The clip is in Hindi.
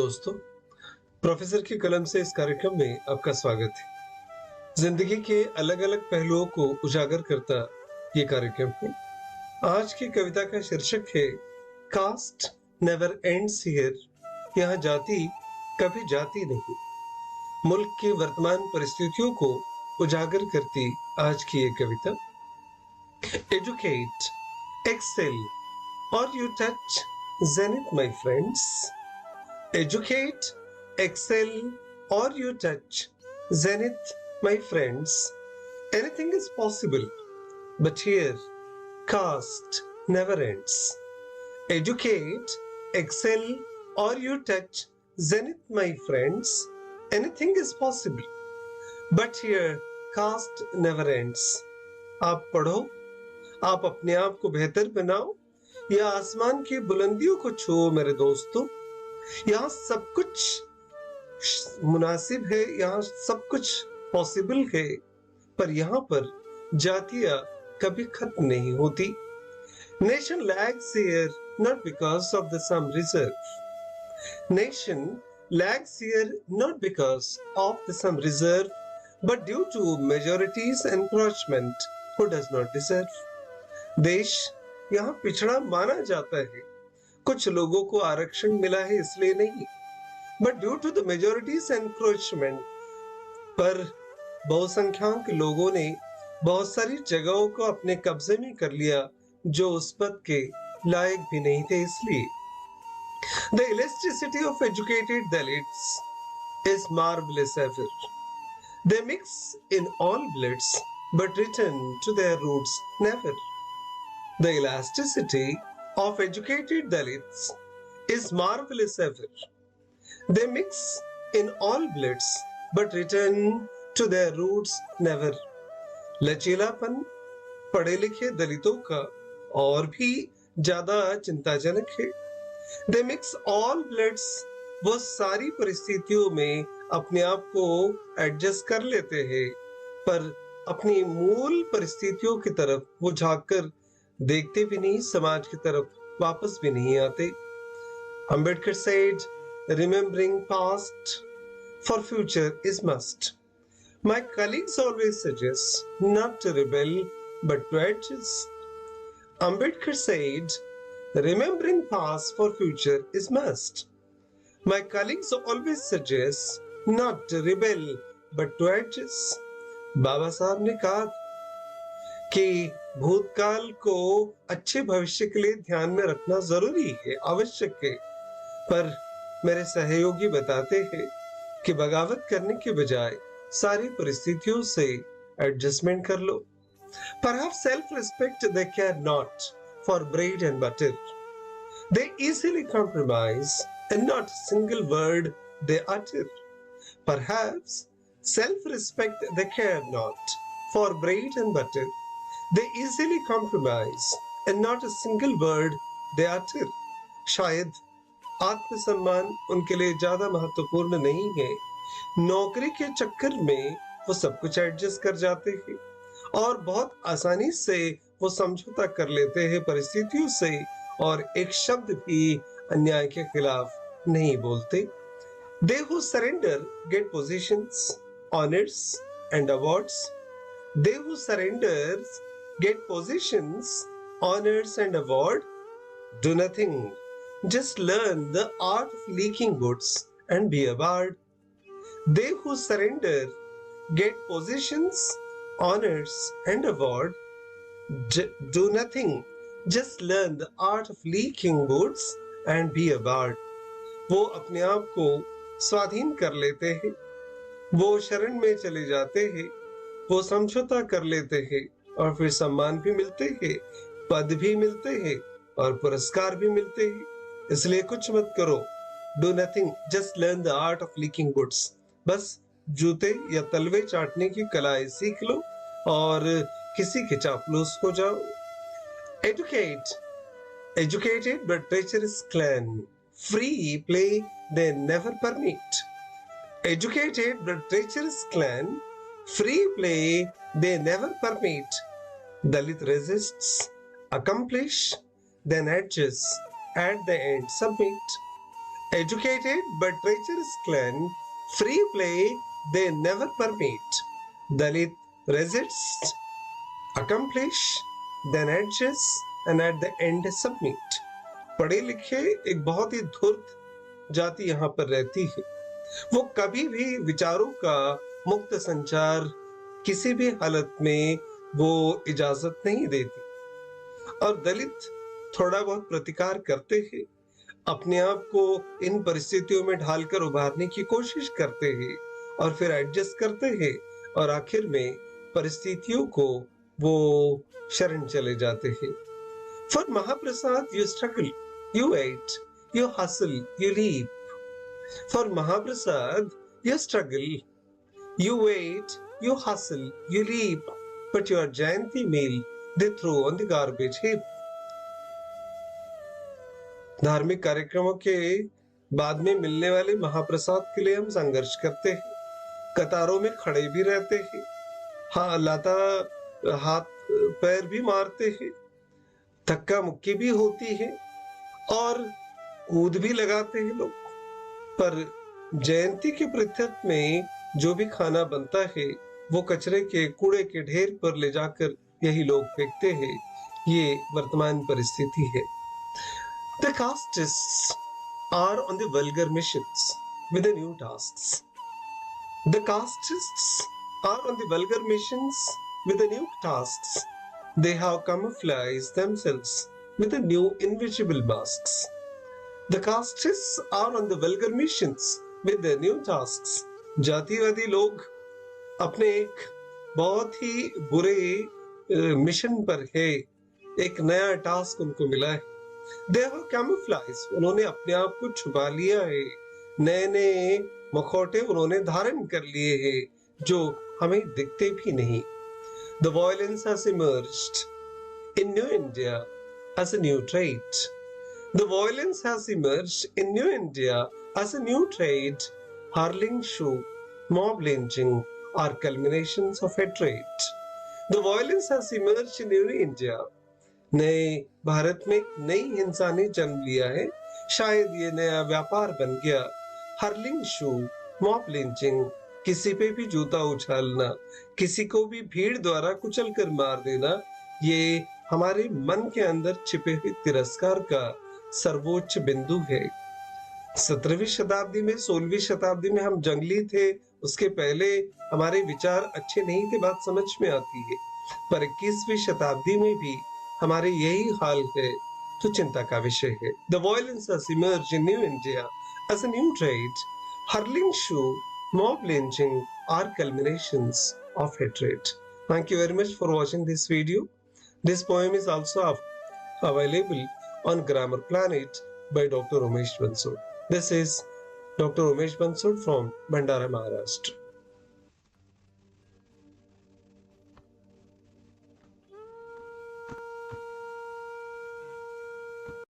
दोस्तों, प्रोफेसर की कलम से इस कार्यक्रम में आपका स्वागत है। जिंदगी के अलग-अलग पहलुओं को उजागर करता ये कार्यक्रम है। आज की कविता का शीर्षक है कास्ट नेवर एंड्स हियर। यहाँ जाति कभी जाती नहीं। मुल्क की वर्तमान परिस्थितियों को उजागर करती आज की ये कविता। एजुकेट, एक्सेल और you touch zenith my friends. Educate, excel, or you touch zenith, my friends. Anything is possible, but here, caste never ends. Educate, excel, or you touch zenith, my friends. Anything is possible, but here, caste never ends. आप पढ़ो, आप अपने आप को बेहतर बनाओ, या आसमान की बुलंदियों को छुओ मेरे दोस्तों। यहाँ सब कुछ मुनासिब है, यहाँ सब कुछ पॉसिबल है, पर यहाँ पर जातियां कभी खत्म नहीं होती। Nation lags here not because of the some reserve. Nation lags here not because of the some reserve, but due to majority's encroachment who does not deserve. देश यहाँ पिछड़ा माना जाता है, कुछ लोगों को आरक्षण मिला है इसलिए नहीं, but due to the majority's encroachment, पर बहुसंख्याओं के लोगों ने बहुत सारी जगहों को अपने कब्जे में कर लिया जो उस पद के लायक भी नहीं थे। इसलिए the electricity of educated Dalits is marvellous ever. They mix in all bloods but return to their roots never. The elasticity of educated Dalits is marvelous ever. They mix in all bloods but return to their roots never. लचीलापन पढ़े लिखे दलितों का और भी ज्यादा चिंताजनक है। They mix all bloods, वो सारी परिस्थितियों में अपने आप को एडजस्ट कर लेते हैं, पर अपनी मूल परिस्थितियों की तरफ वो झांककर देखते भी नहीं, समाज की तरफ वापस भी नहीं आते। Ambedkar said, remembering past for future is must. My colleagues always suggest not to rebel but to adjust. Ambedkar said, remembering past for future is must. My colleagues always suggest not to rebel but to adjust. बाबा साहब ने कहा कि भूतकाल को अच्छे भविष्य के लिए ध्यान में रखना जरूरी है, आवश्यक है, पर मेरे सहयोगी बताते हैं कि बगावत करने के बजाय सारी परिस्थितियों से एडजस्टमेंट कर लो। Perhaps self-respect they care not for bread and butter. They easily compromise and not a single word they utter. Perhaps self-respect they care not for bread and butter. They easily compromise and not a single word they utter. शायद आत्मसम्मान उनके लिए ज्यादा महत्वपूर्ण नहीं है। नौकरी के चक्कर में वो सब कुछ एडजस्ट कर जाते हैं और बहुत आसानी से वो समझौता कर लेते हैं परिस्थितियों से, और एक शब्द भी अन्याय के खिलाफ नहीं बोलते। They who surrender get positions, honors and awards. They who surrender get positions, honors and award. Do nothing, just learn the art of leaking goods and be a bard. They who surrender get positions, honors and award. Do nothing, just learn the art of leaking goods and be a bard. वो अपने आप को स्वाधीन कर लेते हैं, वो शरण में चले जाते हैं, वो समझौता कर लेते हैं और फिर सम्मान भी मिलते हैं, पद भी मिलते हैं और पुरस्कार भी मिलते हैं। इसलिए कुछ मत करो। Do nothing, just learn the art of leaking goods. बस जूते या तलवे चाटने की कलाएं सीख लो और किसी के चापलूस हो जाओ। Educate, educated but treacherous clan, free play they never permit. Educated but treacherous clan, free play they never permit. Dalit resists, accomplish, then adjusts, at the end submit. Educated but treacherous clan, free play they never permit. Dalit resists, accomplish, then adjusts and at the end submit. पढ़े लिखे एक बहुत ही धूर्त जाति यहाँ पर रहती है। वो कभी भी विचारों का मुक्त संचार किसी भी हालत में वो इजाजत नहीं देती। और दलित थोड़ा बहुत प्रतिकार करते हैं, अपने आप को इन परिस्थितियों में ढालकर उभारने की कोशिश करते हैं और फिर एडजस्ट करते हैं और आखिर में परिस्थितियों को वो शरण चले जाते हैं। For Mahaprasad, you struggle, you wait, you hustle, you leap. For Mahaprasad, you struggle, you wait, you hustle, you leap, but your Jayanti meal they throw on the garbage heap. धार्मिक कार्यक्रमों के बाद में मिलने वाले महाप्रसाद के लिए हम संघर्ष करते हैं, कतारों में खड़े भी रहते हैं, हाँ लाता हाथ पैर भी मारते हैं, धक्का मुक्की भी होती है और कूद भी लगाते हैं लोग। पर जयंती के प्रत्यर्थ में जो भी खाना बनता है वो कचरे के कूड़े के ढेर पर ले जाकर यही लोग फेंकते हैं। ये वर्तमान परिस्थिति है। The castes are on the vulgar missions with the new tasks. The castes are on the vulgar missions with the new tasks. They have camouflaged themselves with the new invisible masks. The castes are on the vulgar missions with the new tasks. जातिवादी लोग अपने एक बहुत ही बुरे मिशन पर है, एक नया टास्क उनको मिला है। They have camouflaged, उन्होंने अपने आप को छुपा लिया है, नए नए मुखौटे उन्होंने धारण कर लिए हैं जो हमें दिखते भी नहीं। The violence has emerged in New India as a new trait. The violence has emerged in New India as a new trait. Hurling shoe, mob lynching are culminations of hatred. The violence has emerged in New India. नए भारत में एक नई हिंसा ने जन्म लिया है, शायद ये नया व्यापार बन गया। हर्लिंग शू, मॉब लिंचिंग, किसी पे भी जूता उछालना, किसी को भी भीड़ द्वारा कुचल कर मार देना, ये हमारे मन के अंदर छिपे हुए तिरस्कार का सर्वोच्च बिंदु है। 17वीं शताब्दी में 16वीं शताब्दी में हम जंगली थे, उसके पहले हमारे विचार अच्छे नहीं थे, बात समझ में आती है। पर 21वीं शताब्दी में भी हमारे यही हाल है तो चिंता का विषय है। The violence has emerged in New India as a new trait. Hurling shoe, mob lynching are culminations of hatred. Thank you very much for watching this video. This poem is also available on Grammar Planet by Dr. Umesh Bansod. This is Dr. Umesh Bansod from Bhandara, Maharashtra.